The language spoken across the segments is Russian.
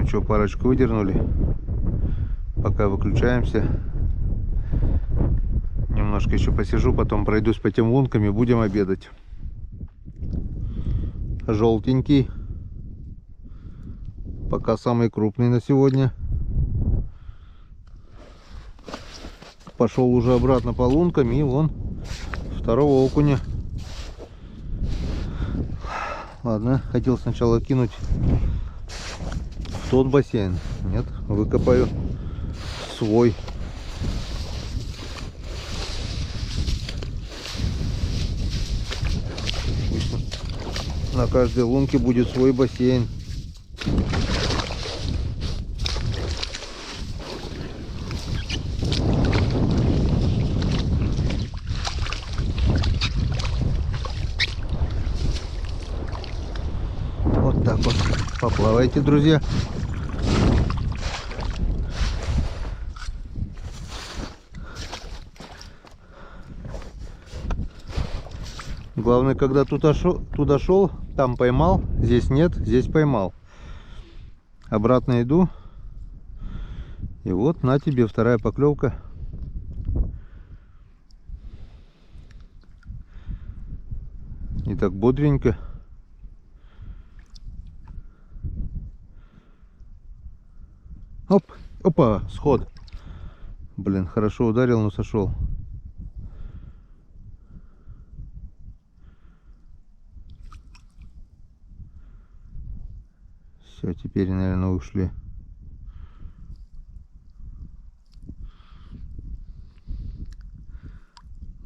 Ну что, парочку выдернули. Пока выключаемся. Немножко еще посижу, потом пройдусь по тем лункам и будем обедать. Желтенький. Пока самый крупный на сегодня. Пошел уже обратно по лункам, и вон второго окуня. Ладно, хотел сначала кинуть в тот бассейн. Нет, выкопаю свой. На каждой лунке будет свой бассейн. Вот так вот. Поплавайте, друзья. Главное, когда туда шел, там поймал, здесь нет, здесь поймал. Обратно иду. И вот на тебе вторая поклевка. И так бодренько. Оп, опа, сход. Блин, хорошо ударил, но сошел. Все, теперь, наверное, ушли.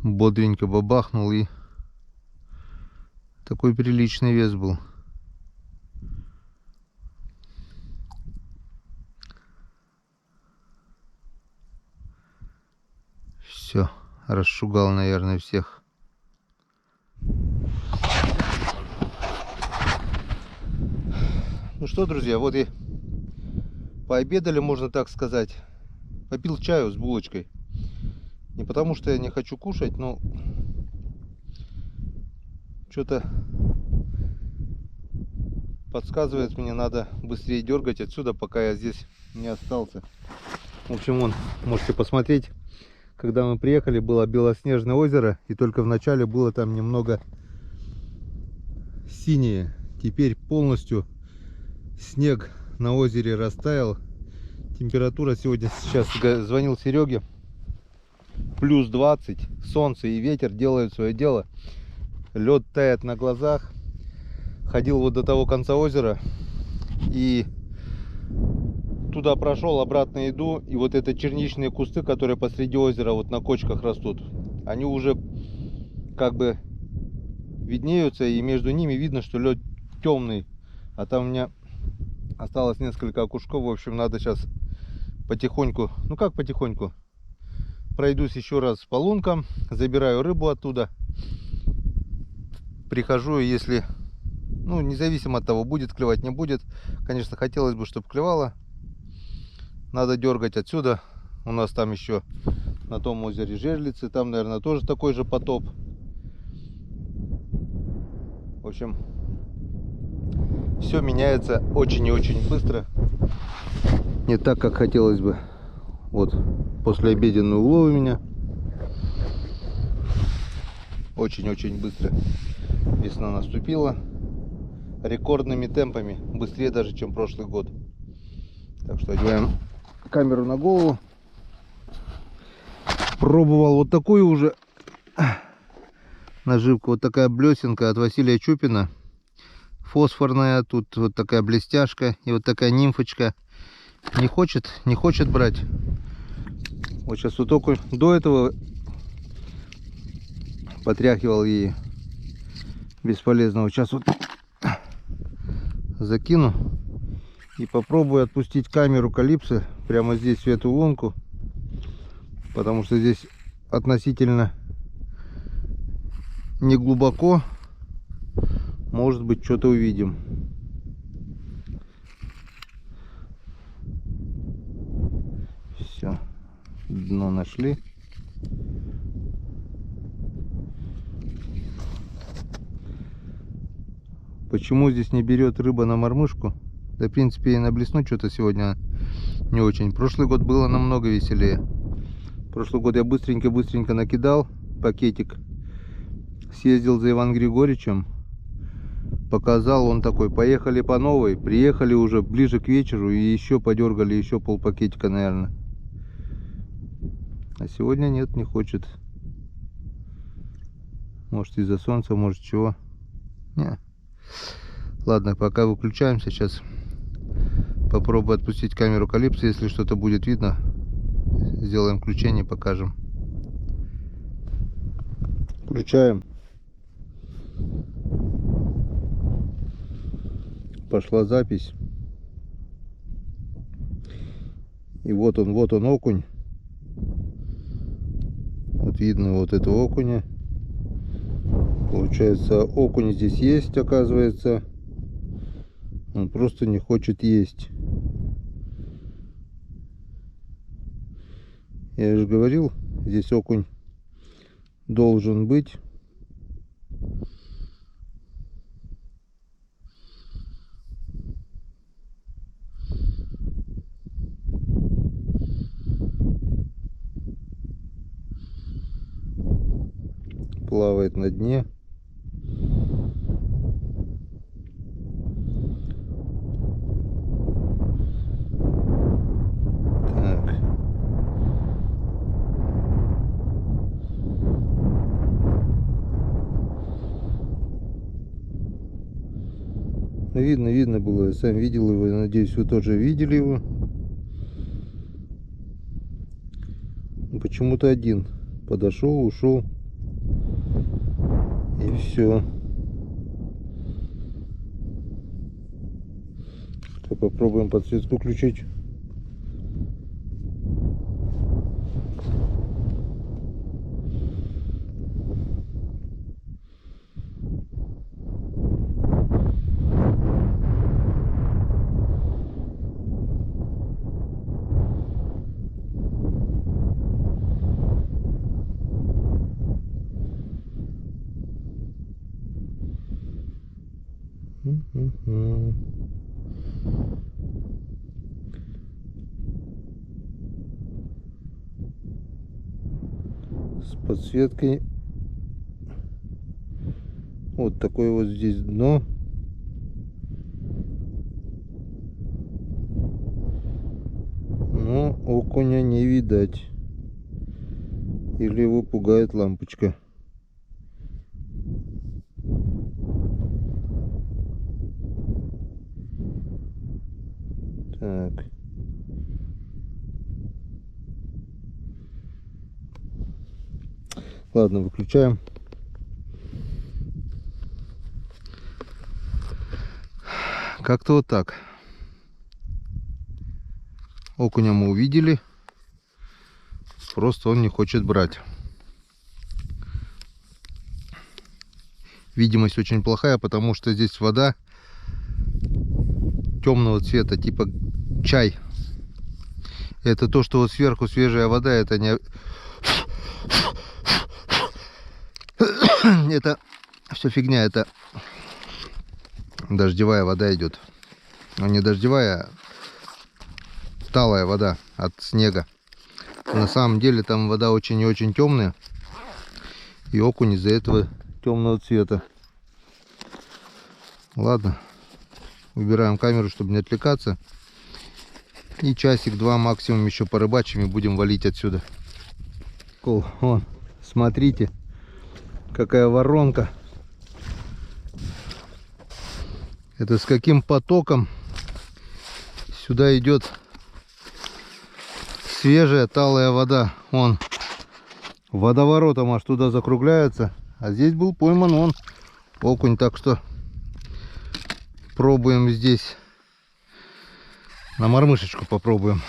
Бодренько бабахнул, и такой приличный вес был. Все, расшугал, наверное, всех. Ну что, друзья, вот и пообедали, можно так сказать. Попил чаю с булочкой. Не потому что я не хочу кушать, но что-то подсказывает мне, надо быстрее дергать отсюда, пока я здесь не остался. В общем, вон, можете посмотреть, когда мы приехали, было белоснежное озеро, и только в начале было там немного синее. Теперь полностью снег на озере растаял. Температура сегодня, сейчас звонил Сереге, плюс 20. Солнце и ветер делают свое дело. Лед тает на глазах. Ходил вот до того конца озера и туда прошел, обратно иду. И вот это черничные кусты, которые посреди озера вот на кочках растут, они уже как бы виднеются, и между ними видно, что лед темный. А там у меня осталось несколько окушков. В общем, надо сейчас потихоньку, ну как потихоньку, пройдусь еще раз по лункам, забираю рыбу оттуда, прихожу, и если, ну, независимо от того, будет клевать, не будет, конечно, хотелось бы, чтобы клевало, надо дергать отсюда. У нас там еще на том озере Жерлицы, там, наверное, тоже такой же потоп. В общем, все меняется очень и очень быстро. Не так, как хотелось бы. Вот, послеобеденный улов у меня. Очень-очень быстро весна наступила. Рекордными темпами. Быстрее даже, чем прошлый год. Так что одеваем камеру на голову. Пробовал вот такую уже наживку. Вот такая блесенка от Василия Чупина. Фосфорная. Тут вот такая блестяшка. И вот такая нимфочка. Не хочет брать. Вот сейчас вот только до этого потряхивал ей бесполезного. Сейчас вот закину и попробую отпустить камеру Калипсо прямо здесь, в эту лунку, потому что здесь относительно не глубоко. Может быть, что-то увидим. Все, дно нашли. Почему здесь не берет рыба на мормышку? Да, в принципе, и на блесну что-то сегодня не очень. Прошлый год было намного веселее. Прошлый год я быстренько накидал пакетик. Съездил за Иваном Григорьевичем. Показал, он такой: поехали по новой. Приехали уже ближе к вечеру и еще подергали еще полпакетика, наверное. А сегодня нет, не хочет. Может, из-за солнца, может, чего. Не. Ладно, пока выключаемся. Сейчас попробую отпустить камеру Калипсо. Если что-то будет видно, сделаем включение, покажем. Включаем. Пошла запись. И вот он окунь. Вот видно вот этого окуня. Получается, окунь здесь есть, оказывается. Он просто не хочет есть. Я же говорил, здесь окунь должен быть. Плавает на дне. Так. Видно было, я сам видел его, я надеюсь, вы тоже видели его. Почему-то один подошел, ушел. И все. Попробуем подсветку включить. С подсветкой. Вот такое вот здесь дно. Но окуня не видать. Или его пугает лампочка. Так. Ладно, выключаем. Как-то вот так. Окуня мы увидели. Просто он не хочет брать. Видимость очень плохая, потому что здесь вода темного цвета, типа чай. Это то, что вот сверху свежая вода, это не... Это все фигня, это дождевая вода идет. Но не дождевая, а талая вода от снега. На самом деле там вода очень и очень темная. И окунь из-за этого темного цвета. Ладно. Убираем камеру, чтобы не отвлекаться. И часик-два максимум еще порыбачим и будем валить отсюда. Вон, смотрите, какая воронка. Это с каким потоком сюда идет свежая талая вода. Вон, водоворотом аж туда закругляется. А здесь был пойман он окунь, так что пробуем здесь. На мормышечку попробуем.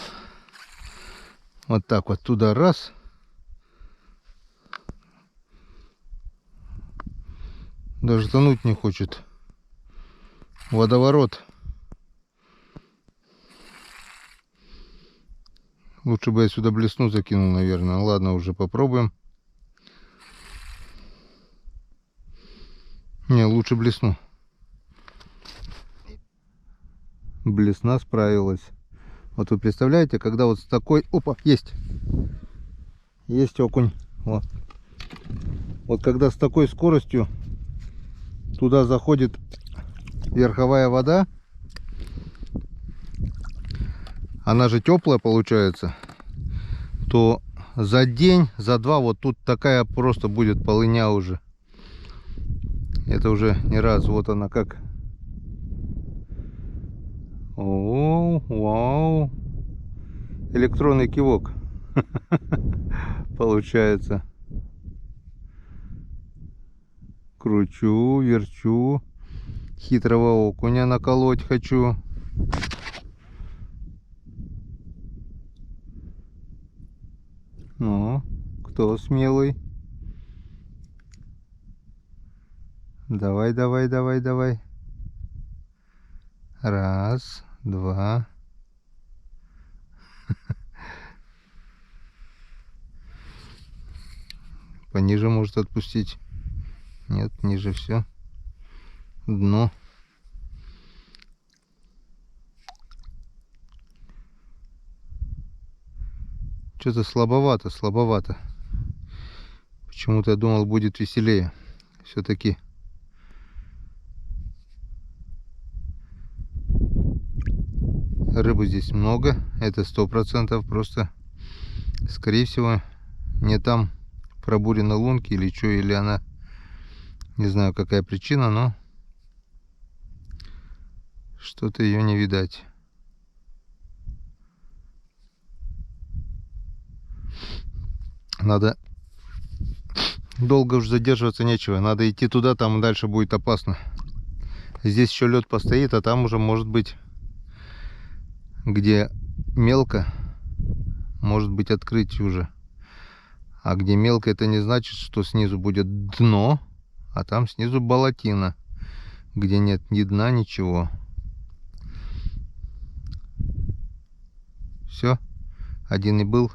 Вот так вот туда раз. Даже тонуть не хочет. Водоворот. Лучше бы я сюда блесну закинул, наверное. Ладно, уже попробуем. Не, лучше блесну. Блесна справилась. Вот вы представляете, когда вот с такой... Опа, есть! Есть окунь. Вот. Вот когда с такой скоростью туда заходит верховая вода, она же теплая получается, то за день, за два вот тут такая просто будет полыня уже. Это уже не раз. Вот она как. О, вау. Электронный кивок получается. Кручу, верчу. Хитрого окуня наколоть хочу. Ну, кто смелый? Давай, давай, давай, давай. Раз, два. Пониже может отпустить. Нет, ниже все. Дно. Что-то слабовато, слабовато. Почему-то я думал, будет веселее. Все-таки. Рыбы здесь много. Это 100%. Просто, скорее всего, не там пробурены лунки или что, или она... Не знаю, какая причина, но что-то ее не видать. Надо... Долго уж задерживаться нечего. Надо идти туда, там дальше будет опасно. Здесь еще лед постоит, а там уже может быть, где мелко, может быть открытие уже. А где мелко, это не значит, что снизу будет дно. А там снизу болотина, где нет ни дна, ничего. Все, один и был.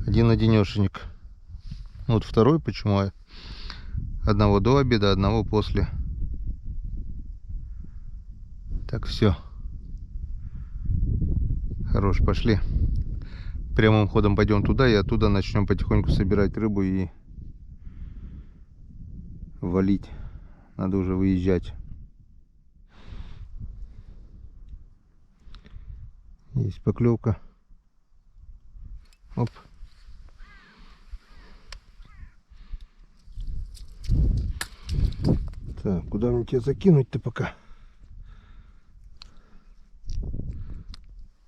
Один-одинешенек. Вот второй, почему? Одного до обеда, одного после. Так, все. Хорош, пошли. Прямым ходом пойдем туда, и оттуда начнем потихоньку собирать рыбу и валить. Надо уже выезжать. Есть поклевка. Оп. Так, куда мне тебя закинуть-то пока?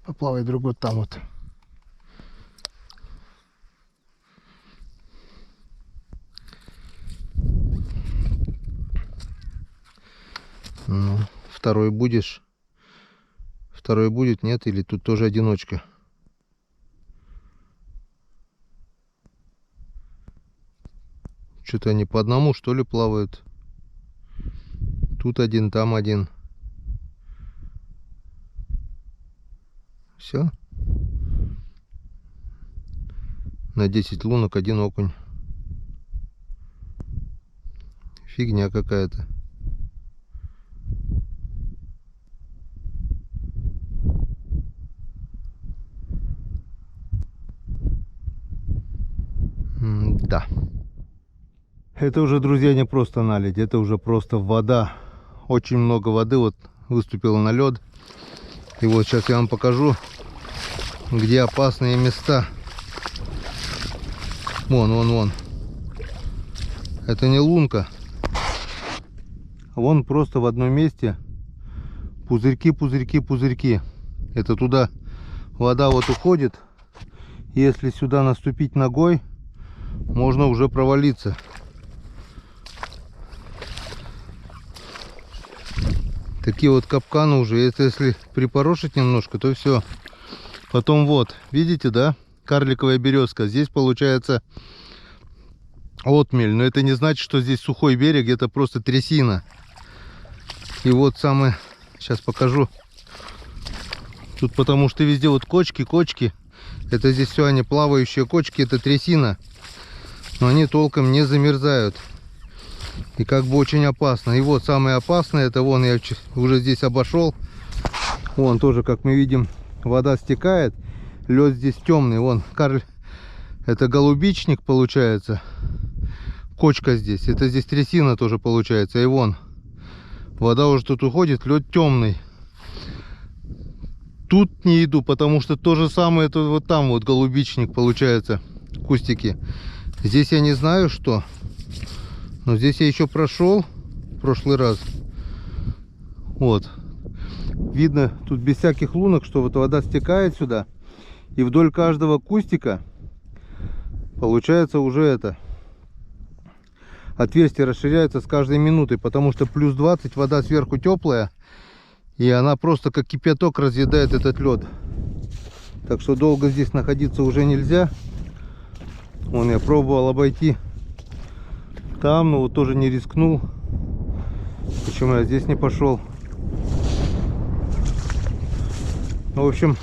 Поплавай другой там вот. Ну, второй будешь? Второй будет, нет? Или тут тоже одиночка? Что-то они по одному, что ли, плавают? Тут один, там один. Все. На 10 лунок один окунь. Фигня какая-то. Да. Это уже, друзья, не просто наледь, это уже просто вода. Очень много воды вот выступило на лед. И вот сейчас я вам покажу, где опасные места. Вон, вон, вон. Это не лунка. Вон просто в одном месте пузырьки, пузырьки, пузырьки. Это туда вода вот уходит. Если сюда наступить ногой, можно уже провалиться. Такие вот капканы уже. Это если припорошить немножко, то все. Потом вот, видите, да? Карликовая березка. Здесь получается отмель. Но это не значит, что здесь сухой берег. Это просто трясина. И вот самое... Сейчас покажу. Тут потому что везде вот кочки, кочки. Это здесь все они плавающие кочки. Это трясина. Но они толком не замерзают. И как бы очень опасно. И вот самое опасное, это вон я уже здесь обошел. Вон тоже, как мы видим, вода стекает. Лед здесь темный. Вон, это голубичник получается. Кочка здесь. Это здесь трясина тоже получается. И вон, вода уже тут уходит, лед темный. Тут не иду, потому что то же самое, это вот там вот голубичник получается, кустики. Здесь я не знаю что, но здесь я еще прошел в прошлый раз. Вот. Видно тут без всяких лунок, что вот вода стекает сюда. И вдоль каждого кустика получается уже это отверстие расширяется с каждой минутой, потому что плюс 20, вода сверху теплая. И она просто как кипяток разъедает этот лед. Так что долго здесь находиться уже нельзя. Вон я пробовал обойти там, но вот тоже не рискнул. Почему я здесь не пошел? В общем,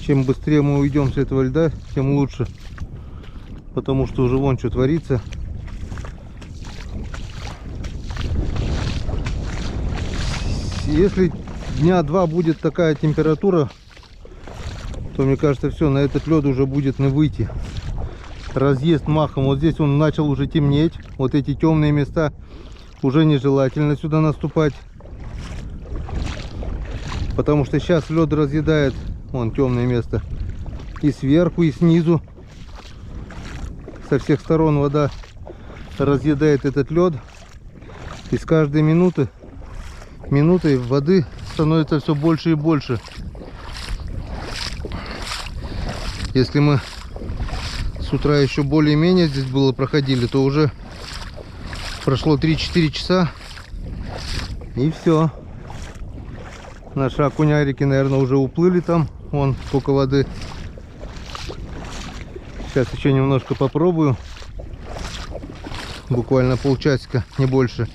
чем быстрее мы уйдем с этого льда, тем лучше. Потому что уже вон что творится. Если дня 2 будет такая температура, то мне кажется, все, на этот лед уже будет не выйти. Разъезд махом. Вот здесь он начал уже темнеть. Вот эти темные места уже нежелательно сюда наступать. Потому что сейчас лед разъедает. Вон темное место. И сверху, и снизу. Со всех сторон вода разъедает этот лед. И с каждой минутой воды становится все больше и больше. Если мы с утра еще более-менее здесь было проходили, то уже прошло 3-4 часа. И все. Наши окунярики, наверное, уже уплыли там. Вон сколько воды. Сейчас еще немножко попробую. Буквально полчасика, не больше.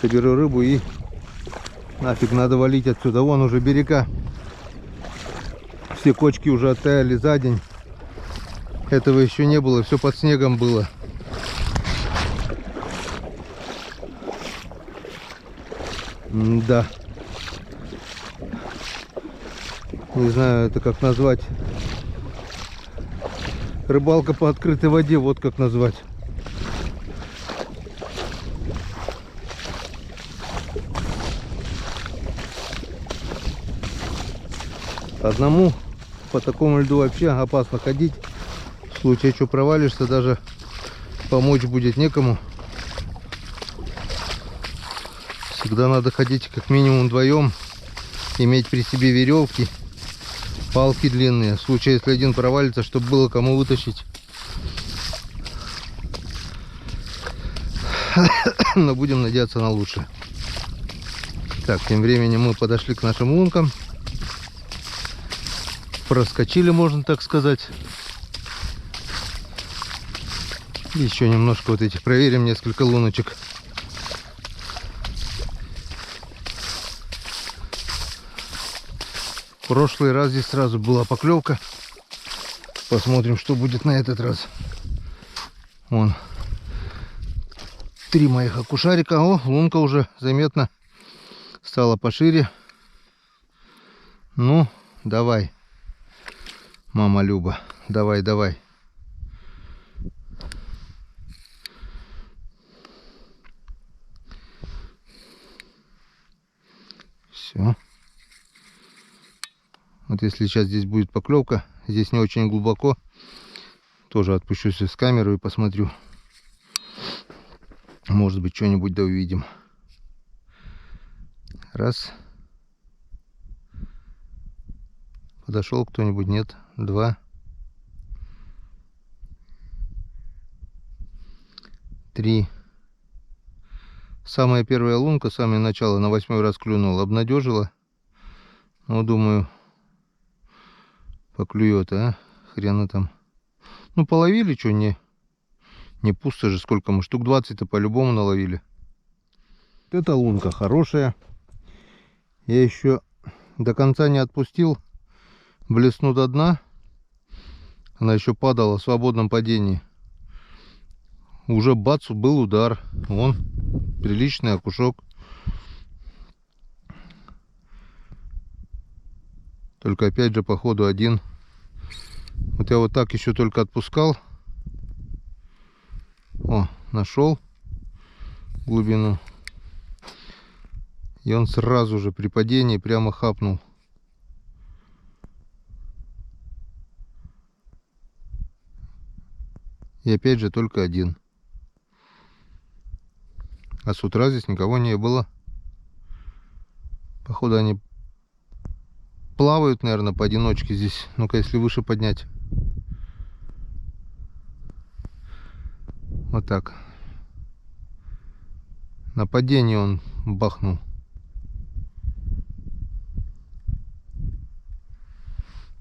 Соберу рыбу и нафиг надо валить отсюда. Вон уже берега. Все кочки уже оттаяли за день. Этого еще не было. Все под снегом было. Да. Не знаю, это как назвать. Рыбалка по открытой воде. Вот как назвать. Одному по такому льду вообще опасно ходить. В случае, что провалишься, даже помочь будет некому. Всегда надо ходить как минимум вдвоем. Иметь при себе веревки, палки длинные. В случае, если один провалится, чтобы было кому вытащить. Но будем надеяться на лучшее. Так, тем временем мы подошли к нашим лункам. Проскочили, можно так сказать. Еще немножко вот этих проверим, несколько луночек. В прошлый раз здесь сразу была поклевка. Посмотрим, что будет на этот раз. Вон 3 моих окушарика. О, лунка уже заметно стала пошире. Ну, давай. Мама Люба, давай, давай. Все. Вот если сейчас здесь будет поклевка, здесь не очень глубоко, тоже отпущусь с камеры и посмотрю. Может быть, что-нибудь да увидим. Раз. Подошел кто-нибудь? Нет. 2. 3. Самая первая лунка, самое начало, на 8-й раз клюнул, обнадежила. Ну, думаю, поклюет, а? Хрена там. Ну, половили, что, не пусто же, сколько мы, штук 20-то по-любому наловили. Эта лунка хорошая. Я еще до конца не отпустил. Блесну до дна. Она еще падала в свободном падении. уже бац, был удар. Вон, приличный окушок. Только опять же, походу, один. Вот я вот так еще только отпускал. О, нашел глубину. И он сразу же при падении прямо хапнул. И опять же только один. А с утра здесь никого не было. Походу они плавают, наверное, поодиночке здесь. Ну-ка, если выше поднять. Вот так. На падении он бахнул.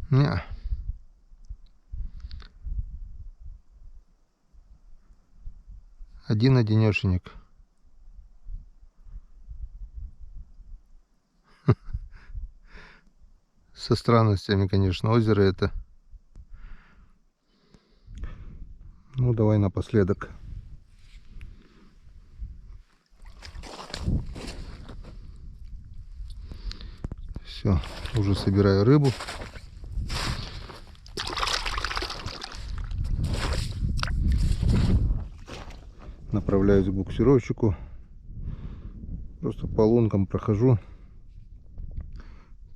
Не. Один-одинешенек. Со странностями, конечно, озеро это. Ну, давай напоследок. Все, уже собираю рыбу. Направляюсь к буксировщику. Просто по лункам прохожу.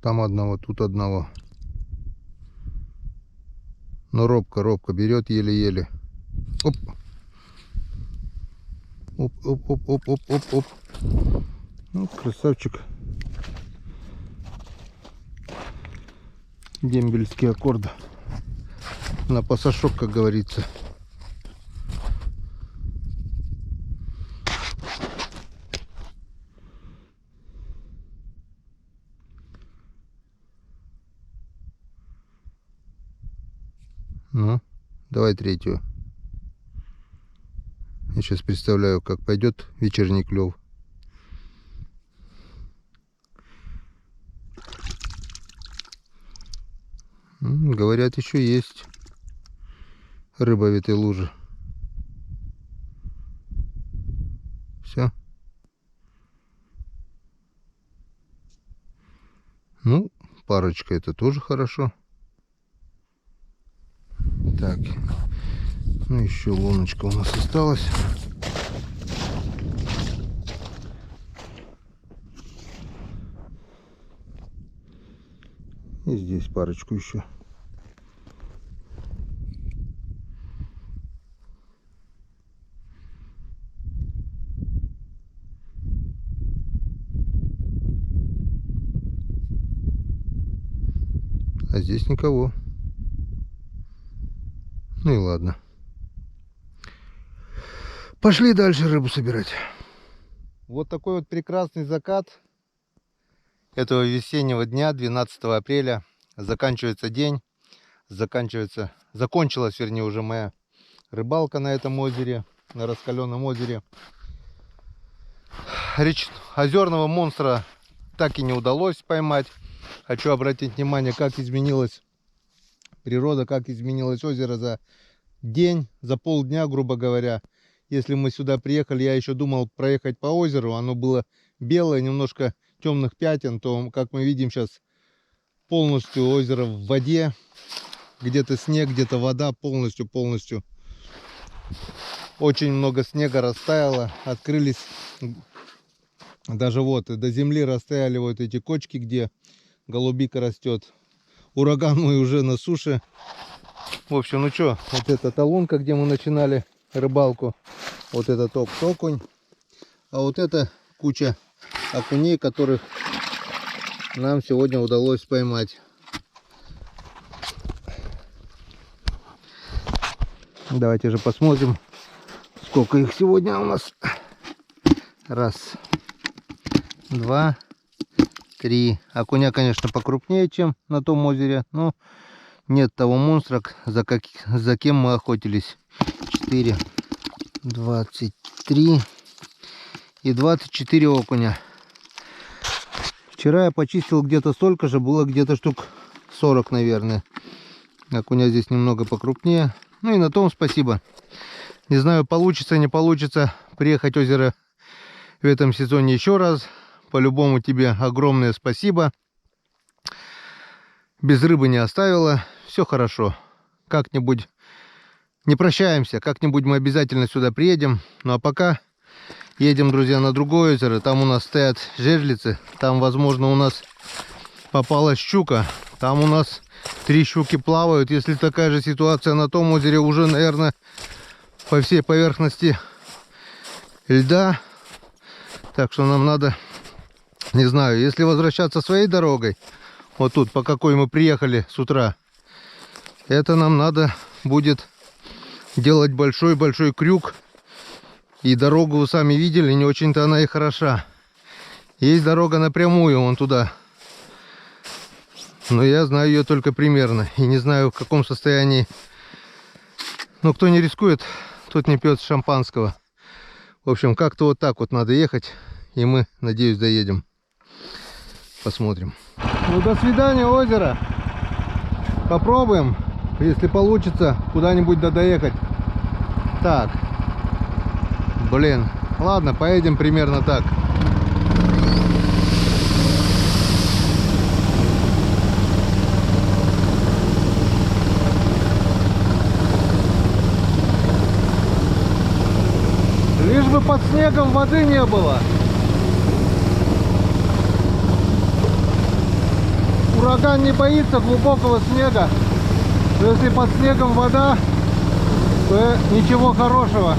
Там одного, тут одного. Но робко берет еле-еле. Оп. Оп. Ну, красавчик. Дембельский аккорд. На пасашок, как говорится. Ну, давай третью. Я сейчас представляю, как пойдет вечерний клев. Говорят, еще есть рыба в этой луже. Все. Ну, парочка, это тоже хорошо. Так, ну еще луночка у нас осталась. И здесь парочку еще. А здесь никого. Ну и ладно. Пошли дальше рыбу собирать. Вот такой вот прекрасный закат этого весеннего дня, 12 апреля. Заканчивается день. Закончилась, вернее, уже моя рыбалка на этом озере, на раскаленном озере. Озерного монстра так и не удалось поймать. Хочу обратить внимание, как изменилась природа, как изменилось озеро за день, за полдня, грубо говоря. Если мы сюда приехали, я еще думал проехать по озеру, оно было белое, немножко темных пятен, то, как мы видим сейчас, полностью озеро в воде, где-то снег, где-то вода, полностью. Очень много снега растаяло, открылись, даже вот до земли растаяли вот эти кочки, где голубика растет. Ураган мой уже на суше. В общем, ну что, вот эта та лунка, где мы начинали рыбалку, вот этот окунь, а вот это куча окуней, которых нам сегодня удалось поймать. Давайте же посмотрим, сколько их сегодня у нас. Раз, два, три. Окуня, конечно, покрупнее, чем на том озере, но нет того монстра, за кем мы охотились. 4, 23 и 24 окуня. Вчера я почистил где-то столько же, было где-то штук 40, наверное. Окуня здесь немного покрупнее. Ну и на том спасибо. Не знаю, получится, не получится приехать в озеро в этом сезоне еще раз. По-любому тебе огромное спасибо. Без рыбы не оставила. Все хорошо. Как-нибудь не прощаемся. Как-нибудь мы обязательно сюда приедем. Ну а пока едем, друзья, на другое озеро. Там у нас стоят жерлицы. Там, возможно, у нас попалась щука. Там у нас 3 щуки плавают. Если такая же ситуация на том озере, уже, наверное, по всей поверхности льда. Так что нам надо, не знаю, если возвращаться своей дорогой, вот тут, по какой мы приехали с утра, это нам надо будет делать большой-большой крюк. И дорогу вы сами видели, не очень-то она и хороша. Есть дорога напрямую вон туда. Но я знаю ее только примерно. И не знаю, в каком состоянии. Но кто не рискует, тот не пьет шампанского. В общем, как-то вот так вот надо ехать. И мы, надеюсь, доедем. Посмотрим. Ну, до свидания, озеро. Попробуем, если получится, куда-нибудь доехать. Так. Блин. Ладно, поедем примерно так. Лишь бы под снегом воды не было. Ураган не боится глубокого снега. Но если под снегом вода, то ничего хорошего.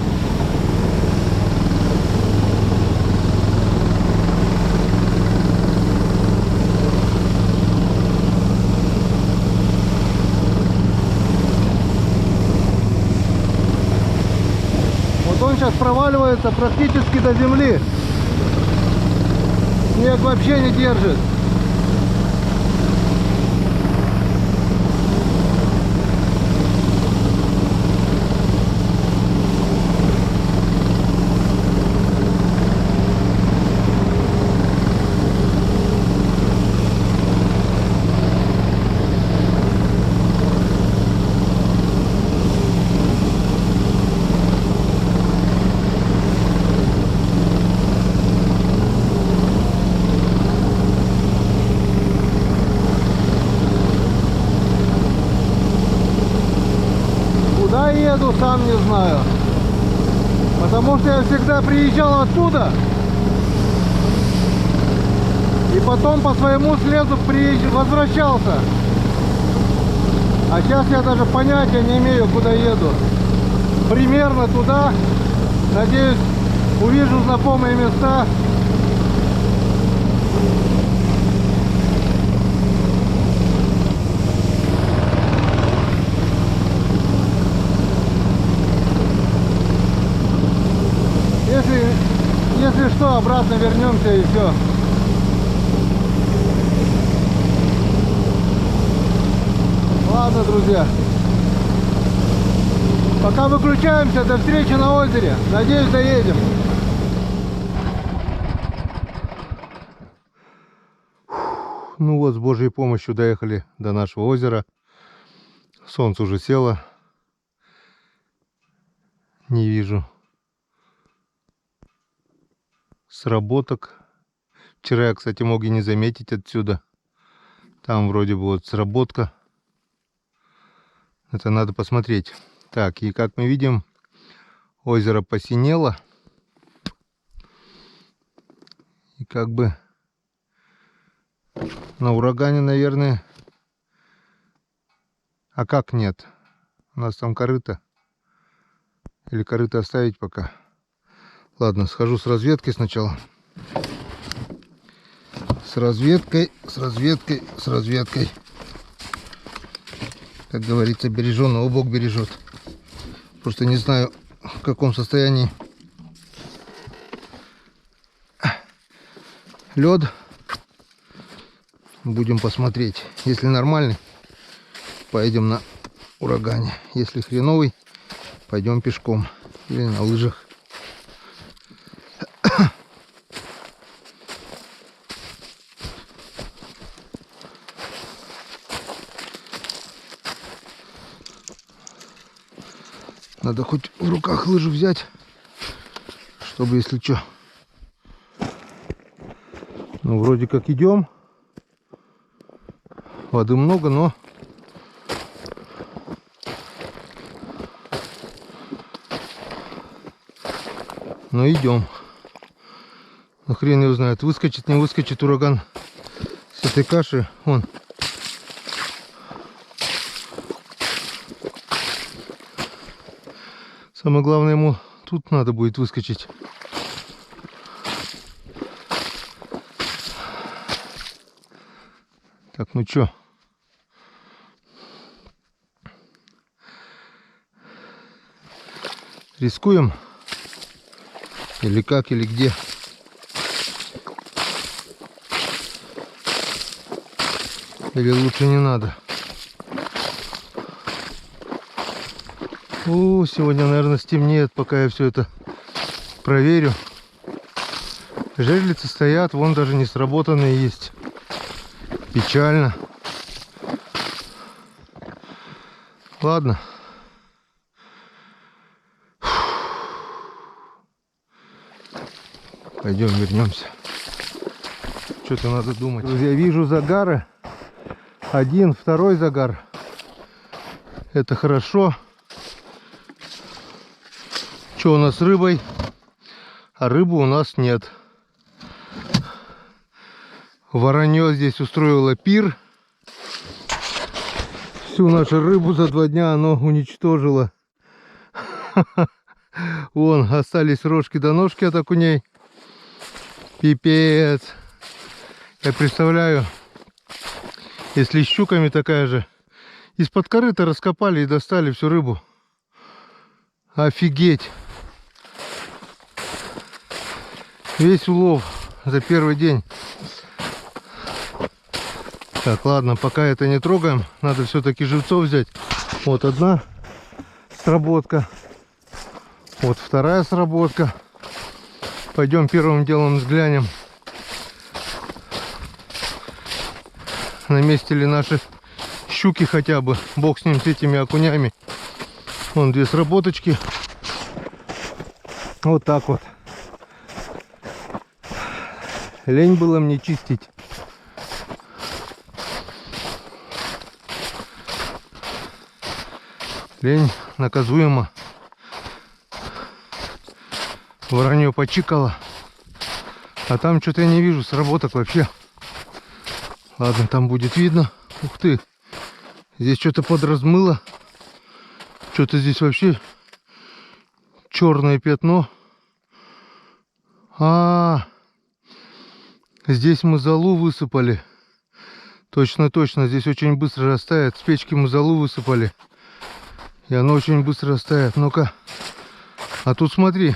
Вот он сейчас проваливается практически до земли. Снег вообще не держит. Еду, сам не знаю, потому что я всегда приезжал оттуда и потом по своему следу возвращался, а сейчас я даже понятия не имею, куда еду. Примерно туда, надеюсь, увижу знакомые места. Если что, обратно вернемся и все. Ладно, друзья. Пока выключаемся, до встречи на озере. Надеюсь, доедем. Ну вот, с Божьей помощью доехали до нашего озера. Солнце уже село. Не вижу сработок. Вчера я, кстати, мог и не заметить отсюда. Там вроде бы вот сработка. Это надо посмотреть. Так, и как мы видим, озеро посинело. И как бы на урагане, наверное. А как нет? У нас там корыто. Или корыто оставить пока? Ладно, схожу с разведкой сначала. С разведкой. Как говорится, береженого Бог бережет. Просто не знаю, в каком состоянии лед. Будем посмотреть. Если нормальный, поедем на урагане. Если хреновый, пойдем пешком или на лыжах. Надо хоть в руках лыжу взять, чтобы если что. Ну, вроде как идем. Воды много, но идем. Ну хрен его знает, выскочит, не выскочит ураган с этой каши. Вон. Самое главное, ему тут надо будет выскочить. Так, ну чё? Рискуем? Или как, или где? Или лучше не надо? О, сегодня, наверное, стемнеет, пока я все это проверю. Жерлицы стоят, вон даже не сработанные есть. Печально. Ладно. Пойдем, вернемся. Что-то надо думать. Друзья, вижу загары. Один, второй загар. Это хорошо. Что у нас с рыбой? А рыбы у нас нет. Воронье здесь устроило пир. Всю нашу рыбу за 2 дня оно уничтожило. Вон, остались рожки до ножки от окуней. Пипец. Я представляю, если с щуками такая же. Из-под корыта раскопали и достали всю рыбу. Офигеть. Весь улов за первый день. Так, ладно, пока это не трогаем. Надо все-таки живцов взять. Вот одна сработка. Вот вторая сработка. Пойдем первым делом взглянем, на месте ли наши щуки хотя бы. Бог с ним, с этими окунями. Вон 2 сработочки. Вот так вот. Лень было мне чистить. Лень наказуема. Воронье почикало. А там что-то я не вижу сработок вообще. Ладно, там будет видно. Ух ты. Здесь что-то подразмыло. Что-то здесь вообще черное пятно. Здесь мы золу высыпали. Точно, здесь очень быстро растает. С печки мы золу высыпали. И оно очень быстро растает. Ну-ка. А тут смотри.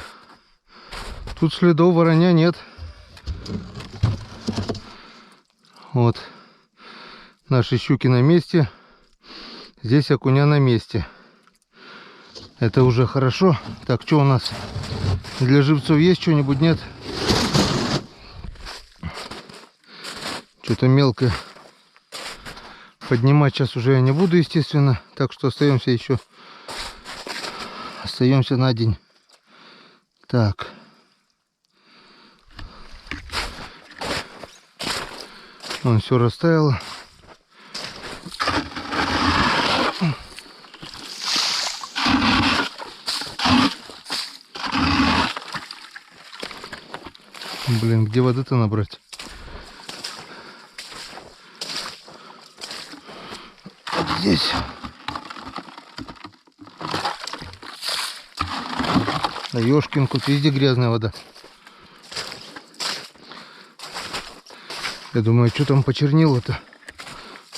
Тут следов воронья нет. Вот. Наши щуки на месте. Здесь окуня на месте. Это уже хорошо. Так, что у нас? Для живцов есть что-нибудь? Нет? Что-то мелкое. Поднимать сейчас уже я не буду, естественно. Так что остаемся еще. Остаемся на день. Так. Вон все растаяло. Блин, где воды-то набрать? Вот здесь. Да ёшкин кот, везде грязная вода. Я думаю, что там почернило-то?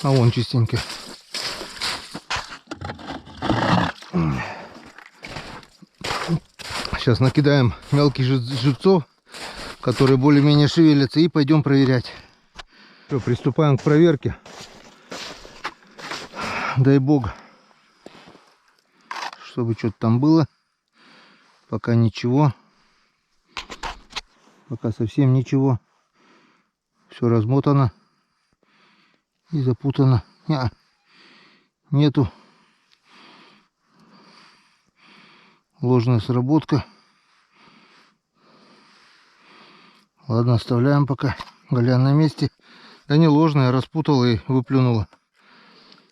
А вон чистенько. Сейчас накидаем мелких живцов, которые более-менее шевелятся, и пойдем проверять. Все, приступаем к проверке. Дай бог, чтобы что-то там было. Пока ничего. Пока совсем ничего. Все размотано и запутано. Нету. Ложная сработка. Ладно, оставляем пока. Голян на месте. Да не ложная, распутала и выплюнула.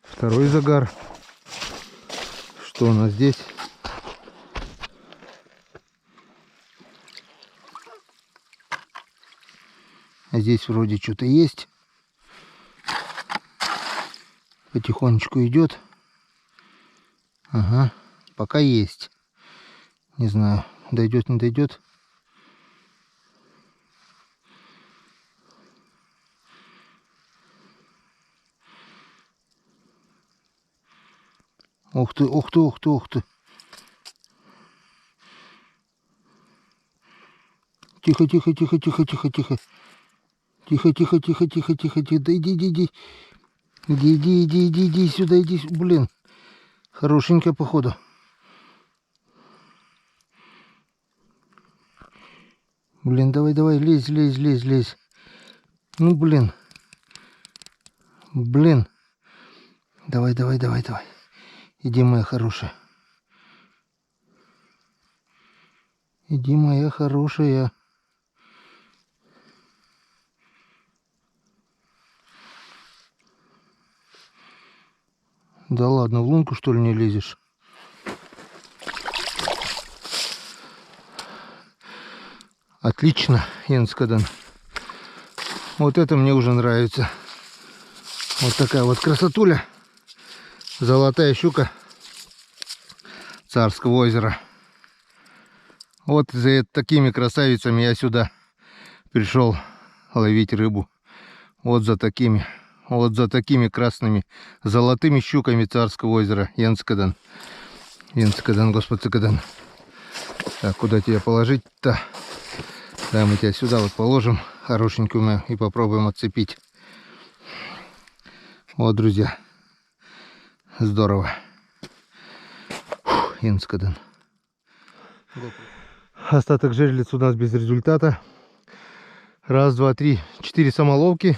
Второй загар. Что у нас здесь? А здесь вроде что-то есть. Потихонечку идет. Ага, пока есть. Не знаю, дойдет, не дойдет. Ух ты, ух ты, ух ты, ух ты. Тихо, тихо, тихо, тихо, тихо, тихо. Тихо, тихо, тихо, тихо, тихо, тихо. Да иди, иди, иди. Иди, иди, иди, иди, иди сюда, иди. Блин. Хорошенькая, походу. Блин, давай, давай, лезь, лезь, лезь, лезь. Ну, блин. Блин. Давай, давай, давай, давай. Иди, моя хорошая. Иди, моя хорошая. Да ладно, в лунку, что ли, не лезешь? Отлично, Янскадан. Вот это мне уже нравится. Вот такая вот красотуля. Золотая щука Царского озера. Вот за такими красавицами я сюда пришел ловить рыбу. Вот за такими красными золотыми щуками Царского озера. Янскадан. Янскадан, Господь Цикадан. Так, куда тебя положить-то? Да, мы тебя сюда вот положим, хорошенькую, и попробуем отцепить. Вот, друзья. Здорово. Янскадан. Остаток жерлиц у нас без результата. Раз, два, три, 4 самоловки.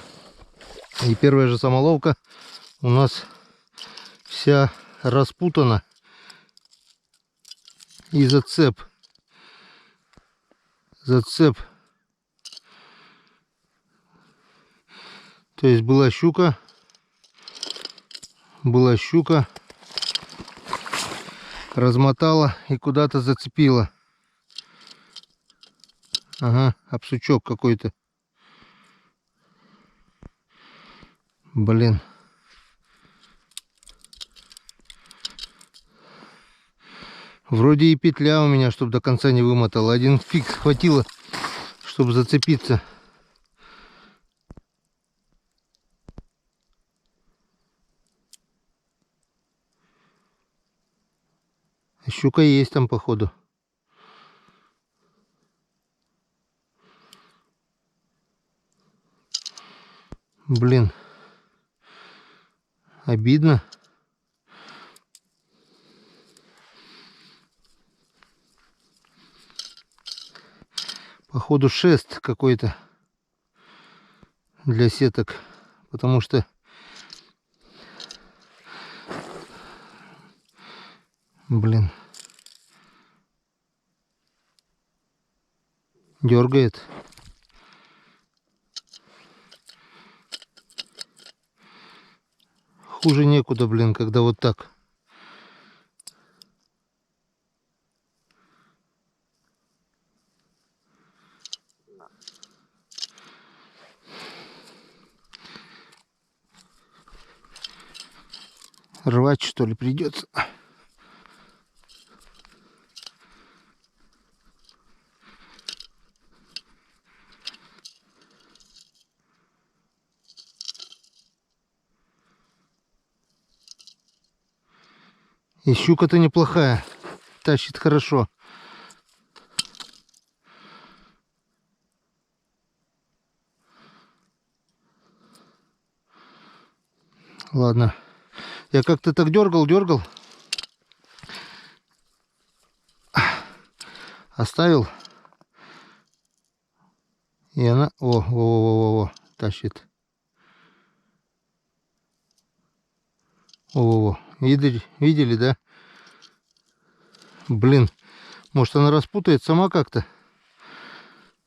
И первая же самоловка у нас вся распутана. И зацеп. Зацеп. То есть была щука. Размотала и куда-то зацепила. Ага, об сучок какой-то. Блин. Вроде и петля у меня, чтобы до конца не вымотала. Один фиг хватило, чтобы зацепиться. Щука есть там, походу. Блин. Обидно. Походу шест какой-то для сеток. Потому что... Блин. Дергает. Хуже некуда, блин, когда вот так. Рвать, что ли, придется. И щука-то неплохая. Тащит хорошо. Ладно. Я как-то так дергал. Оставил. И она... О, тащит. Видели, да? Блин, Может, она распутает сама как-то.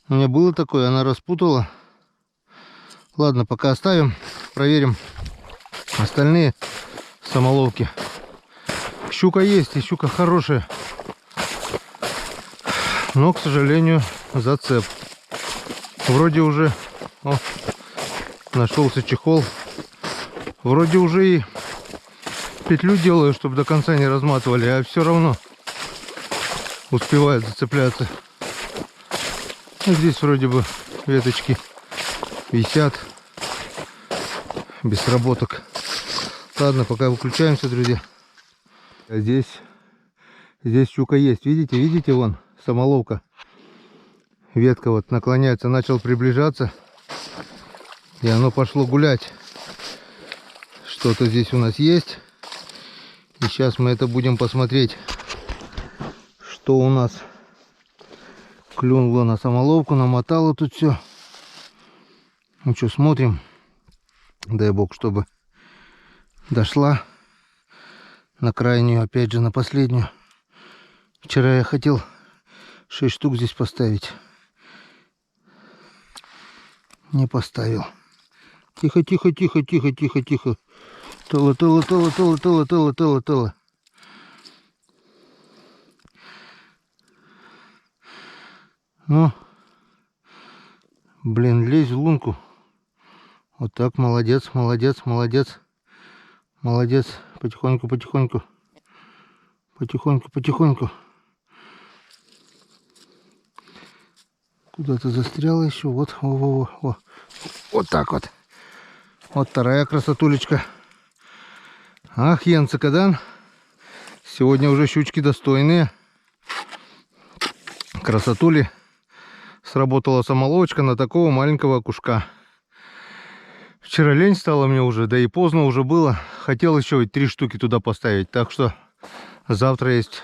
У меня было такое, она распутала. Ладно, пока оставим. Проверим остальные самоловки. Щука есть, и щука хорошая. Но, к сожалению, зацеп. Вроде уже нашелся чехол. Вроде уже и петлю делаю, чтобы до конца не разматывали, а все равно успевает зацепляться. Здесь вроде бы веточки висят без сработок. Ладно, пока выключаемся, друзья. А здесь щука есть. Видите, вон самоловка. Ветка вот наклоняется, начал приближаться. И оно пошло гулять. Что-то здесь у нас есть. И сейчас мы это будем посмотреть. Что у нас? Клюнуло на самоловку, намотало тут все. Ну что, смотрим. Дай бог, чтобы дошла на крайнюю, опять же на последнюю. Вчера я хотел 6 штук здесь поставить. Не поставил. Тихо, тихо, тихо, тихо, тихо, тихо. Тыла. Ну, блин, лезь в лунку. Вот так, молодец, молодец, молодец. Молодец. Потихоньку, потихоньку. Потихоньку, потихоньку. Куда-то застряла еще. Вот, во. Вот так вот. Вот вторая красотулечка. Ах, Янцекадан. Сегодня уже щучки достойные. Красотули. Сработала самоловочка на такого маленького окушка. Вчера лень стало мне уже, да и поздно уже было. Хотел еще 3 штуки туда поставить. Так что завтра есть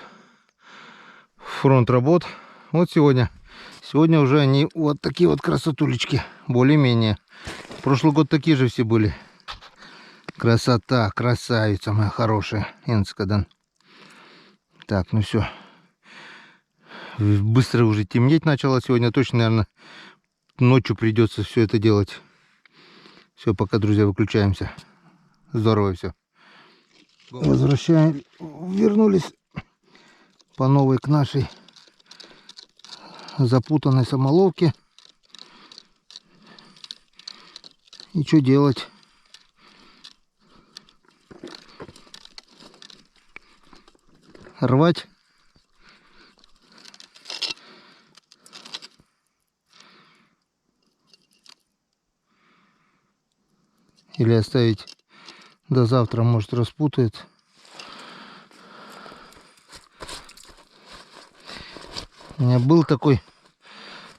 фронт работ. Вот сегодня. Сегодня уже они вот такие вот красотулечки. Более-менее. Прошлый год такие же все были. Красота, красавица моя хорошая. Янцекадан. Так, ну все. Быстро уже темнеть начало сегодня. Точно, наверное, ночью придется все это делать. Все, пока, друзья, выключаемся. Здорово все. Возвращаем. Вернулись по новой к нашей запутанной самоловке. И что делать? Рвать? Или оставить до завтра, может, распутает. У меня был такой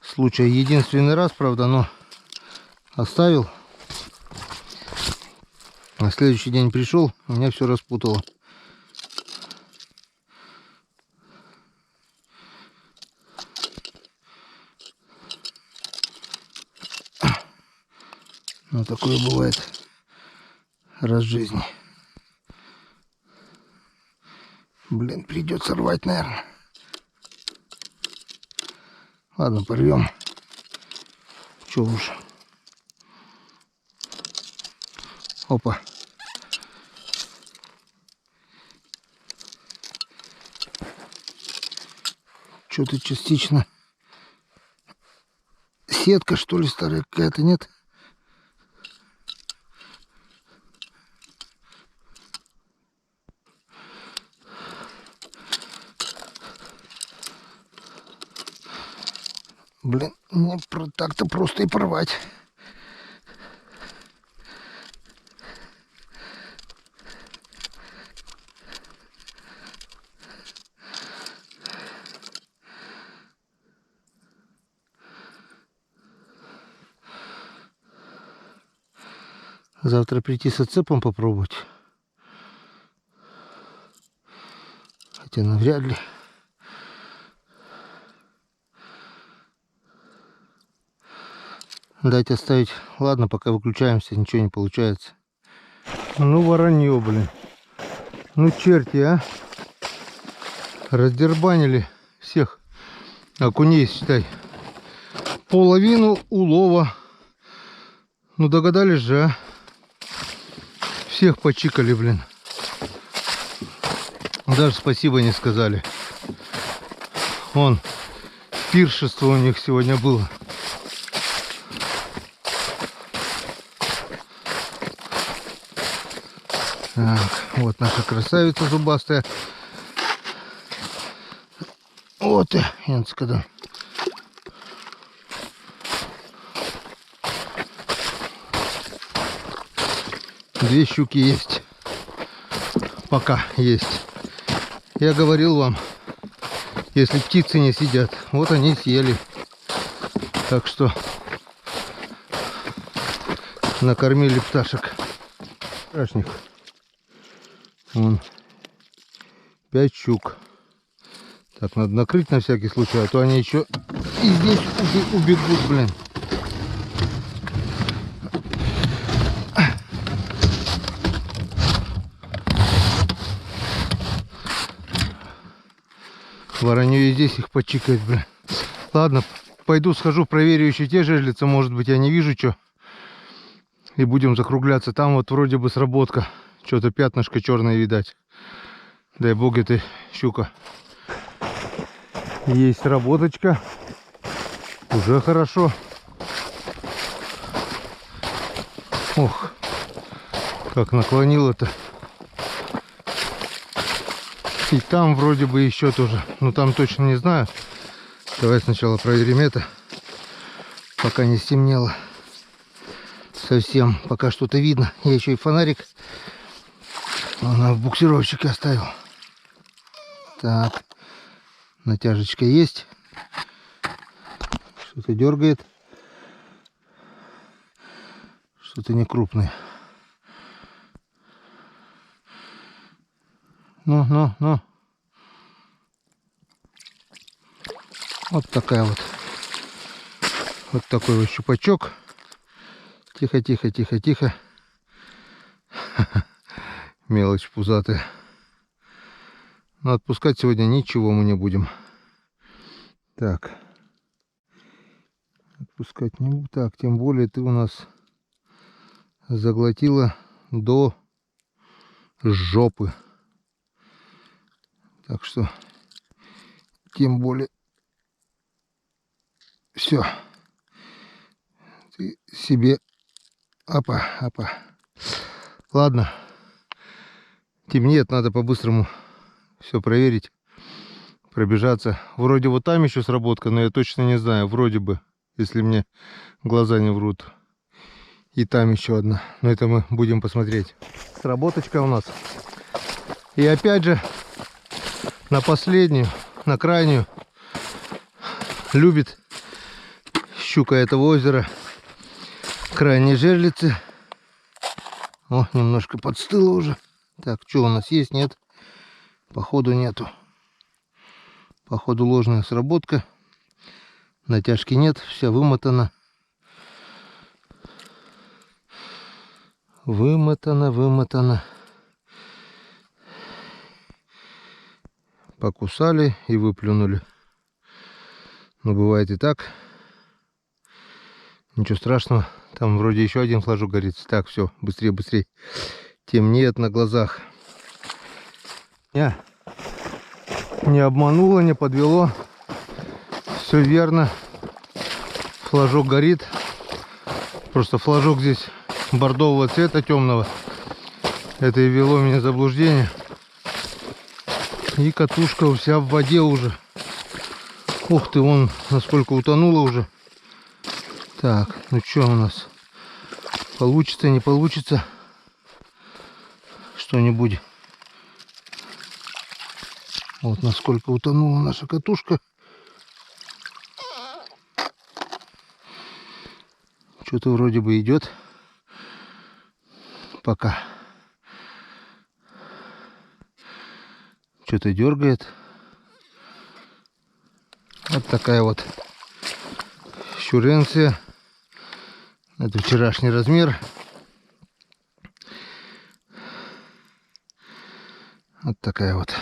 случай, единственный раз, правда, но оставил. На следующий день пришел, у меня все распутало. Ну, такое бывает раз в жизни. Блин, придется рвать, наверное. Ладно, порвем. Че уж. Опа. Что-то частично. Сетка, что ли, старая какая-то, нет? Блин, не так-то просто и порвать. Завтра прийти с отцепом попробовать. Хотя навряд ли. Дать оставить. Ладно, пока выключаемся, ничего не получается. Ну, воронье, блин. Ну, черти, а. Раздербанили всех окуней, считай. Половину улова. Ну догадались же, а? Всех почикали, блин. Даже спасибо не сказали. Вон, пиршество у них сегодня было. Так, вот наша красавица зубастая. Вот и Янскада. Две щуки есть. Пока есть. Я говорил вам, если птицы не сидят, вот они съели. Так что накормили пташек. Страшник. Вон 5 щук. Так, надо накрыть на всякий случай, а то они еще и здесь убегут, блин. Воронье и здесь их почикает, блин. Ладно, пойду схожу, проверю еще те жерлицы. Может быть, я не вижу что. И будем закругляться. Там вот вроде бы сработка. Что-то пятнышко черное видать. Дай бог, это щука. Есть сработочка. Уже хорошо. Ох, как наклонило-то. И там вроде бы еще тоже. Но там точно не знаю. Давай сначала проверим это. Пока не стемнело. Совсем. Пока что-то видно. Я еще и фонарик в буксировщике оставил. Так. Натяжечка есть. Что-то дергает. Что-то не крупное. Ну. Вот такая вот. Вот такой вот щупачок. Тихо. Мелочь пузатая. Но отпускать сегодня ничего мы не будем. Так. Отпускать не буду. Так, тем более ты у нас заглотила до жопы. Так что тем более все. Ты себе... Опа. Ладно. Темнеет, надо по-быстрому все проверить. Пробежаться. Вроде вот там еще сработка, но я точно не знаю. Вроде бы, если мне глаза не врут. И там еще одна. Но это мы будем посмотреть. Сработочка у нас. И опять же, на последнюю, на крайнюю, любит щука этого озера крайней жерлицы. О, немножко подстыло уже. Так, что у нас есть? Нет. Походу нету. Походу ложная сработка. Натяжки нет. Вся вымотана. Вымотана. Покусали и выплюнули. Но бывает и так. Ничего страшного. Там вроде еще один флажок горит. Так, все, быстрее. Темнеет на глазах. Не обмануло, не подвело. Все верно. Флажок горит. Просто флажок здесь бордового цвета, темного. Это и ввело меня в заблуждение. И катушка вся в воде уже. Ух ты, вон насколько утонула уже. Так, ну что у нас? Получится, не получится? Что-нибудь. Вот насколько утонула наша катушка. Что-то вроде бы идет. Пока. Что-то дергает. Вот такая вот щуренция. Это вчерашний размер. Вот такая вот.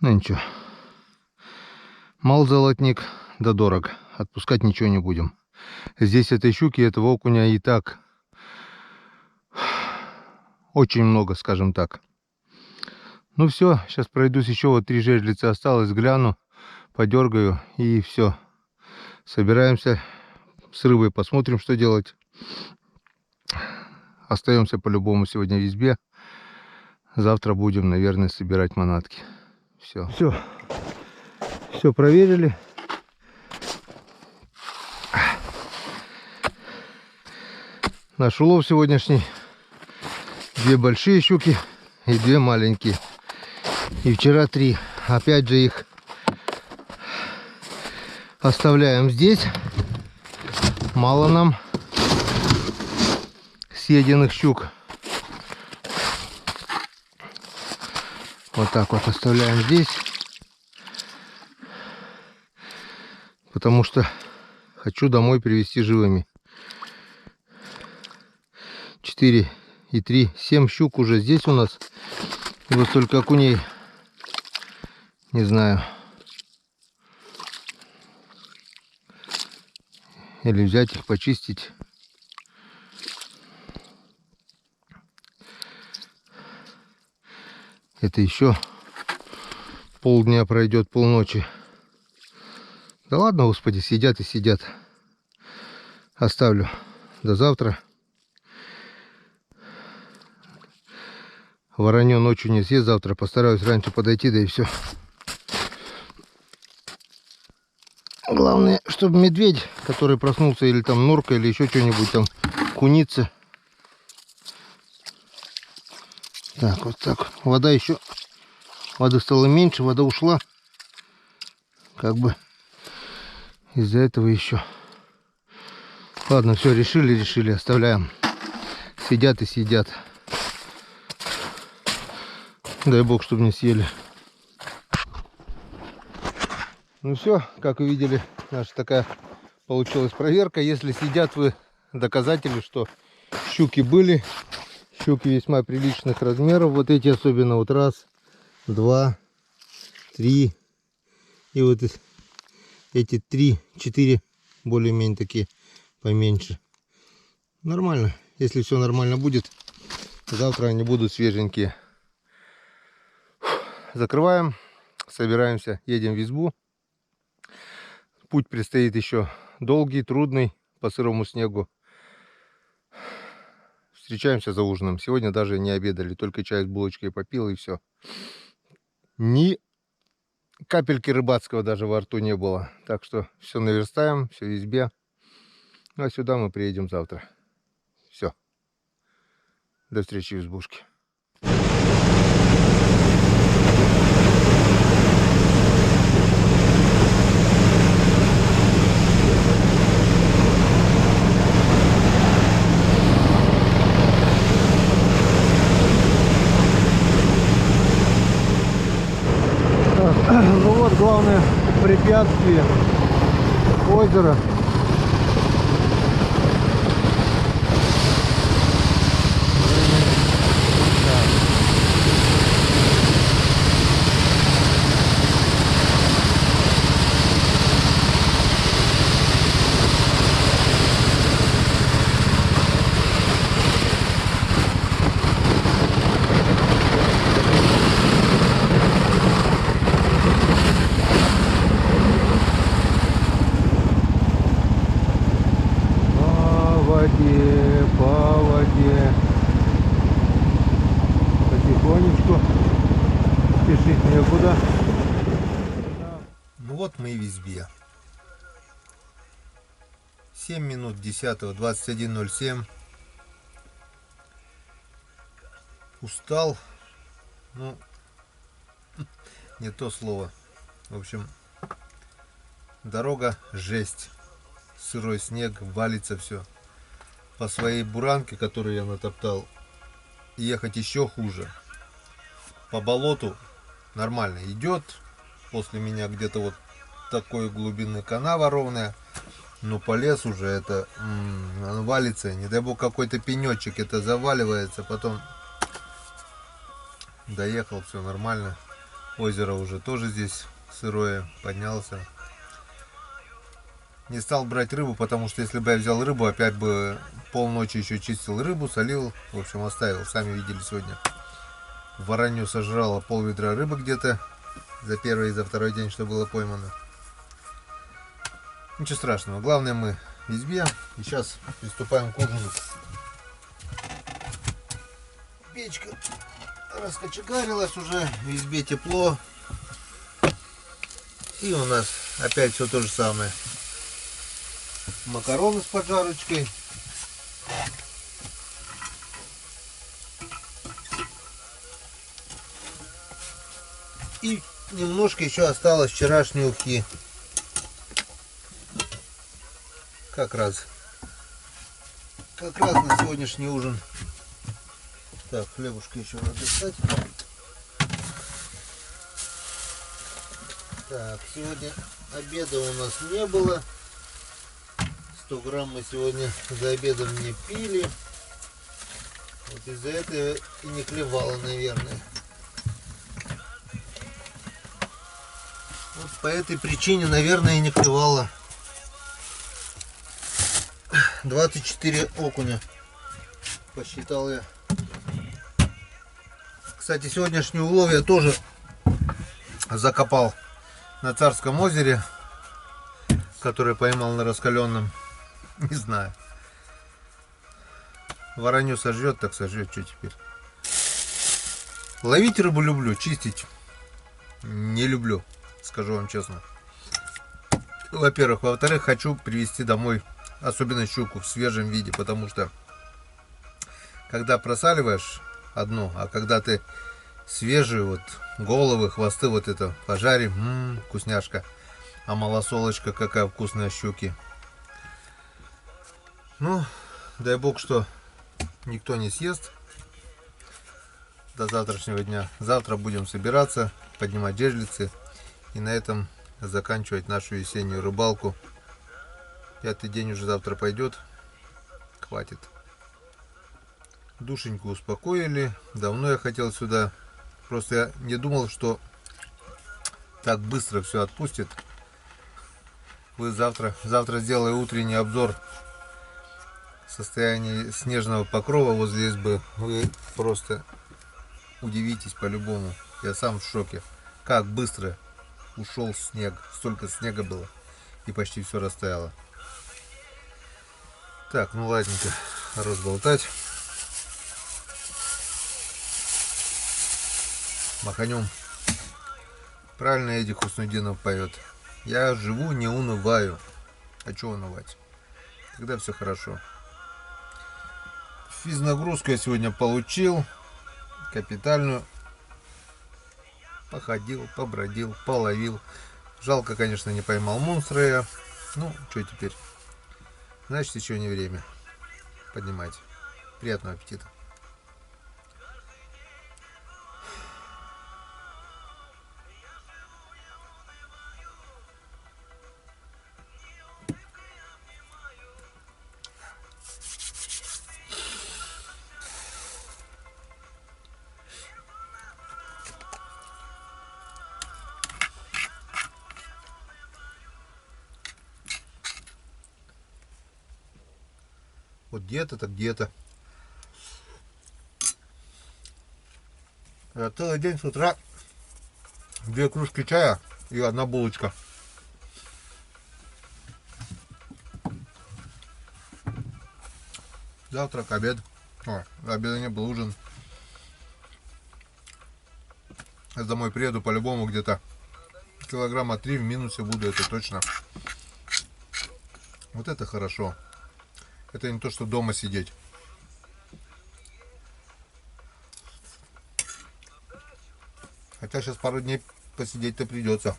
Ну ничего. Мал золотник, да дорог. Отпускать ничего не будем. Здесь этой щуки, этого окуня и так очень много, скажем так. Ну все, сейчас пройдусь, еще вот 3 жерлицы осталось, гляну, подергаю и все. Собираемся с рыбой, посмотрим, что делать. Остаемся по-любому сегодня в избе. Завтра будем, наверное, собирать манатки. Все. Все проверили. Наш улов сегодняшний. 2 большие щуки и 2 маленькие. И вчера 3. Опять же их оставляем здесь. Мало нам съеденных щук. Вот так вот оставляем здесь. Потому что хочу домой привезти живыми. 4 и 3, 7 щук уже здесь у нас. И вот столько окуней. Не знаю. Или взять их, почистить. Это еще полдня пройдет, полночи. Да ладно, господи, сидят и сидят. Оставлю до завтра. Воронье ночью не съест, завтра постараюсь раньше подойти, да и все. Главное, чтобы медведь, который проснулся, или там норка, или еще что-нибудь там, куница. Так, вот так. Вода еще, воды стало меньше, вода ушла. Как бы из-за этого еще. Ладно, все, решили, оставляем. Сидят и сидят. Дай бог, чтобы не съели. Ну все, как вы видели, наша такая получилась проверка. Если сидят, вы доказатели, что щуки были. Щуки весьма приличных размеров. Вот эти особенно. Вот 1, 2, 3. И вот эти 3, 4 более-менее такие поменьше. Нормально. Если все нормально будет, завтра они будут свеженькие. Закрываем, собираемся, едем в избу. Путь предстоит еще долгий, трудный, по сырому снегу. Встречаемся за ужином. Сегодня даже не обедали, только чай с булочкой попил и все. Ни капельки рыбацкого даже во рту не было. Так что все наверстаем, все в избе. А сюда мы приедем завтра. Все. До встречи в избушке. Ну вот главное препятствие озера. По воде потихонечку, спешить некуда. Ну вот мы и в избе. 7 минут 10-го, 21:07. Устал, ну не то слово. В общем, дорога жесть, сырой снег, валится все. По своей буранке, которую я натоптал, ехать еще хуже. По болоту нормально идет. После меня где-то вот такой глубины канава ровная. Но по лесу уже это оно валится. Не дай бог какой-то пенечек, это заваливается. Потом доехал, все нормально. Озеро уже тоже здесь сырое, поднялся. Не стал брать рыбу, потому что если бы я взял рыбу, опять бы полночи еще чистил рыбу, солил. В общем, оставил. Сами видели сегодня. Воронью сожрало пол-ведра рыбы где-то за первый и за второй день, что было поймано. Ничего страшного. Главное, мы в избе. И сейчас приступаем к ужину. Печка раскочегарилась уже. В избе тепло. И у нас опять все то же самое. Макароны с поджарочкой. И немножко еще осталось вчерашней ухи. Как раз на сегодняшний ужин. Так, хлебушка еще надо достать. Так, сегодня обеда у нас не было. 100 грамм мы сегодня за обедом не пили. Вот из-за этого и не клевало, наверное. Вот по этой причине, наверное, и не клевало. 24 окуня посчитал я. Кстати, сегодняшний улов я тоже закопал на Царском озере, который поймал на раскаленном. Не знаю. Воронью сожрет, так сожрет, что теперь. Ловить рыбу люблю, чистить не люблю, скажу вам честно. Во-первых. Во-вторых, хочу привезти домой, особенно щуку, в свежем виде, потому что когда просаливаешь одну, а когда ты свежие, вот головы, хвосты, вот это пожарим, вкусняшка. А малосолочка какая вкусная щуки. Ну, дай бог, что никто не съест до завтрашнего дня. Завтра будем собираться, поднимать жерлицы и на этом заканчивать нашу весеннюю рыбалку. 5-й день уже завтра пойдет. Хватит. Душеньку успокоили. Давно я хотел сюда. Просто я не думал, что так быстро все отпустит. Вы завтра сделаю утренний обзор состояния снежного покрова возле избы. Вы просто удивитесь по-любому. Я сам в шоке. Как быстро ушел снег. Столько снега было. И почти все растаяло. Так, ну ладненько. Разболтать. Маханем. Правильно Эдди Хуснутдинов поет. Я живу, не унываю. А что унывать? Когда все хорошо. Физнагрузку я сегодня получил. Капитальную. Походил, побродил, половил. Жалко, конечно, не поймал монстра я. Ну, что теперь? Значит, еще не время поднимать. Приятного аппетита. Вот где-то, так где-то. Целый день с утра 2 кружки чая и 1 булочка. Завтрак, обед. Обеда не был, ужин. Я домой приеду по-любому где-то килограмма 3 в минусе буду, это точно. Вот это хорошо. Это не то, что дома сидеть. Хотя сейчас пару дней посидеть-то придется.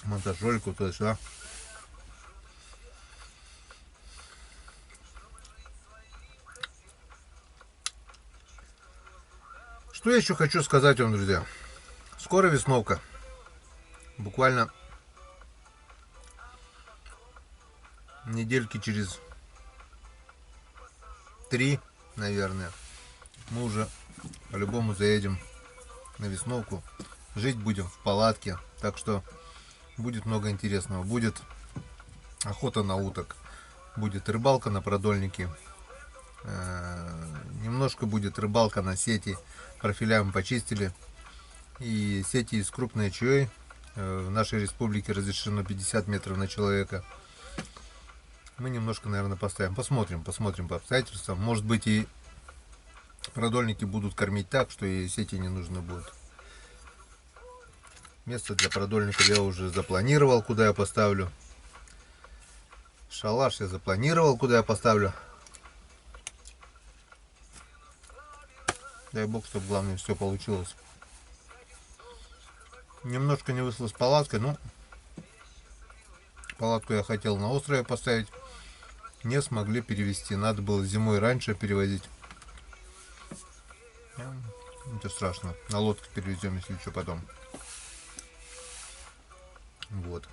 Монтажерку, то есть, да. Что я еще хочу сказать вам, друзья. Скоро весновка. Буквально недельки через 3, наверное, мы уже по-любому заедем на весновку. жить будем в палатке. Так что будет много интересного. Будет охота на уток, будет рыбалка на продольнике, немножко будет рыбалка на сети. Профиля мы почистили. И сети из крупной чаей. В нашей республике разрешено 50 метров на человека. Мы немножко, наверное, поставим. Посмотрим по обстоятельствам. Может быть, и продольники будут кормить так, что и сети не нужно будет. Место для продольников я уже запланировал, куда я поставлю. Шалаш я запланировал, куда я поставлю. Дай бог, чтобы главное все получилось. Немножко не вышло с палаткой, но палатку я хотел на острове поставить. Не смогли перевезти. Надо было зимой раньше перевозить. Это страшно. На лодке перевезем, если что, потом. Вот.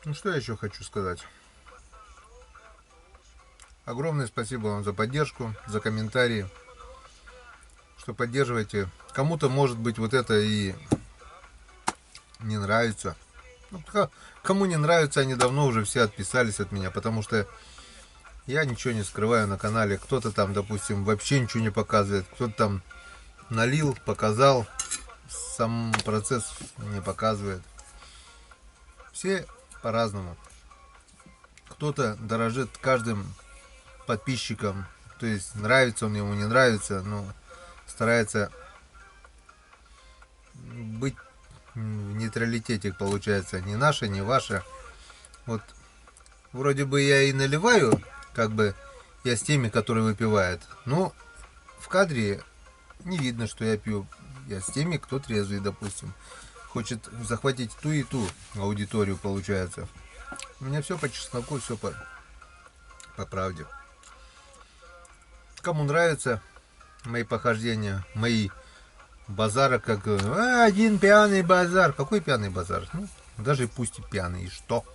Ну что я еще хочу сказать. Огромное спасибо вам за поддержку, за комментарии, что поддерживаете. Кому-то, может быть, вот это и не нравится. Ну, кому не нравится, они давно уже все отписались от меня, потому что я ничего не скрываю на канале. Кто-то там, допустим, вообще ничего не показывает, кто-то там налил, показал, сам процесс не показывает. Все по-разному. Кто-то дорожит каждым подписчиком, то есть нравится он ему, не нравится, но старается быть в нейтралитете, получается, не наше, не ваше. Вот вроде бы я и наливаю, как бы я с теми, которые выпивают, но в кадре не видно, что я пью. Я с теми, кто трезвый, допустим, хочет захватить ту и ту аудиторию, получается. У меня все по чесноку, все по правде. Кому нравятся мои похождения, мои базары, как один пьяный базар. Какой пьяный базар? Ну, даже пусть и пьяный, и что?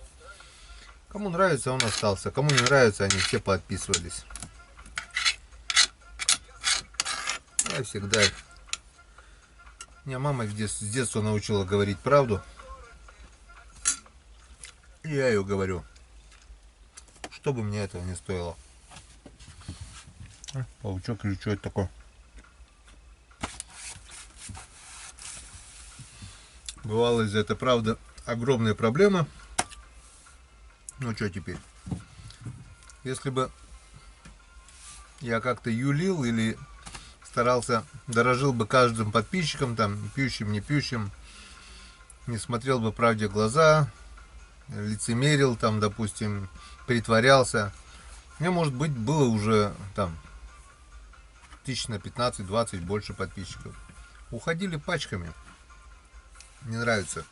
Кому нравится, он остался. Кому не нравится, они все поотписывались. Я всегда... Меня мама с детства научила говорить правду. И я ее говорю. Что бы мне этого не стоило. Паучок или что это такое? Бывало из-за этой правды огромные проблемы. Ну что теперь? Если бы я как-то юлил или старался, дорожил бы каждым подписчиком, там, пьющим, не пьющим, не смотрел бы правде в глаза, лицемерил, там, допустим, притворялся, мне, может быть, было уже там тысяч на 15-20 больше подписчиков. Уходили пачками. Не нравится.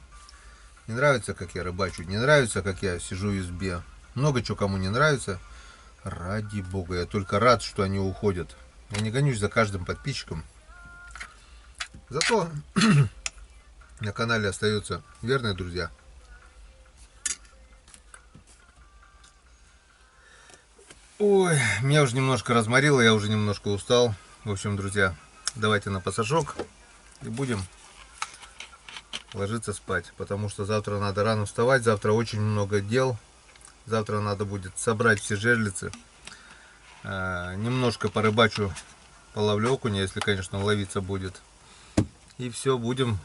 Не нравится, как я рыбачу. Не нравится, как я сижу в избе. Много чего кому не нравится. Ради бога. Я только рад, что они уходят. Я не гонюсь за каждым подписчиком. Зато на канале остаются верные друзья. Ой, меня уже немножко разморило, я уже немножко устал. В общем, друзья, давайте на пассажок и будем ложиться спать. Потому что завтра надо рано вставать, завтра очень много дел. Завтра надо будет собрать все жерлицы. Немножко порыбачу, половлю окуня, если, конечно, ловиться будет. И все, будем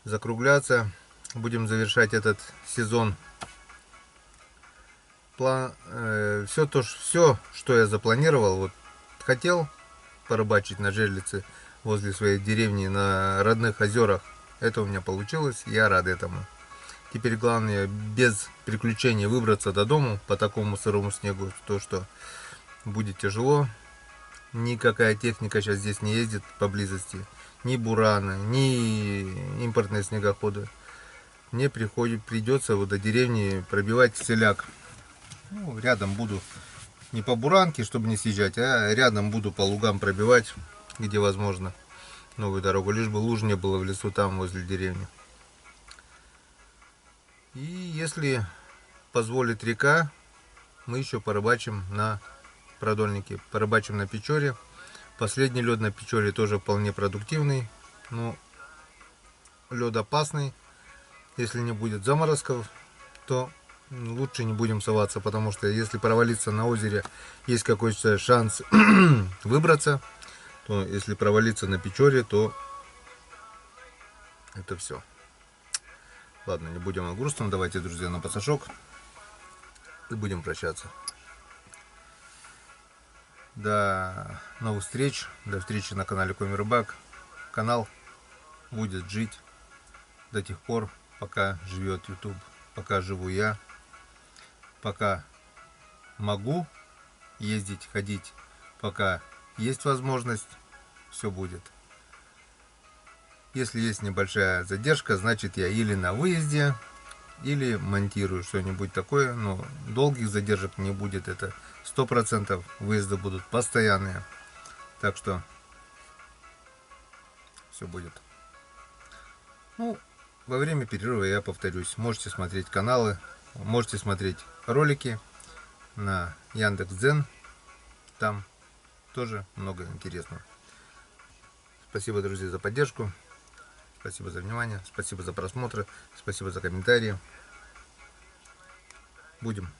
закругляться. Будем завершать этот сезон. Все, что я запланировал, вот хотел порыбачить на жерлице возле своей деревни на родных озерах. Это у меня получилось, я рад этому. Теперь главное без приключений выбраться до дому по такому сырому снегу, то что будет тяжело. Никакая техника сейчас здесь не ездит поблизости, ни бураны, ни импортные снегоходы. Мне придется вот до деревни пробивать селяк. Ну, рядом буду, не по буранке, чтобы не съезжать, а рядом буду по лугам пробивать, где возможно, новую дорогу, лишь бы луж не было в лесу там возле деревни. И если позволит река, мы еще порыбачим на продольнике, порыбачим на Печоре, Последний лед на Печоре тоже вполне продуктивный. Но лед опасный. Если не будет заморозков, то лучше не будем соваться, потому что если провалиться на озере, есть какой-то шанс выбраться. То если провалиться на Печоре, то это все. Ладно, не будем о грустном. Давайте, друзья, на пасашок и будем прощаться. До новых встреч. До встречи на канале Коми Рыбак. Канал будет жить до тех пор, пока живет YouTube, пока живу я, пока могу ездить, ходить, пока есть возможность, все будет. Если есть небольшая задержка, значит я или на выезде, или монтирую что-нибудь такое, но долгих задержек не будет, это 100%, выезды будут постоянные, так что все будет. Ну, во время перерыва я повторюсь, можете смотреть каналы, можете смотреть ролики на Яндекс.Дзен, там тоже много интересного. Спасибо, друзья, за поддержку, спасибо за внимание, спасибо за просмотры, спасибо за комментарии. Будем.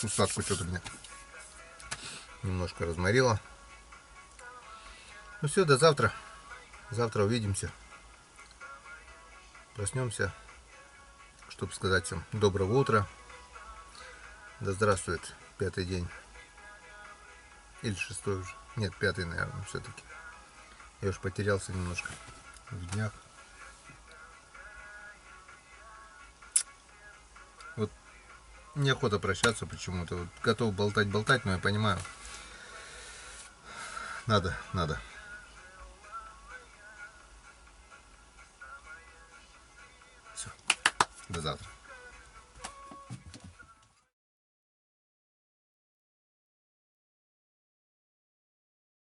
Усадку что-то меня немножко разморило. Ну все, до завтра. Завтра увидимся. Проснемся, чтобы сказать всем доброго утра. Да здравствует 5-й день. Или 6-й уже. Нет, 5-й, наверное, все-таки. Я уж потерялся немножко в днях. Вот неохота прощаться почему-то. Вот готов болтать, но я понимаю. Надо. Все. До завтра.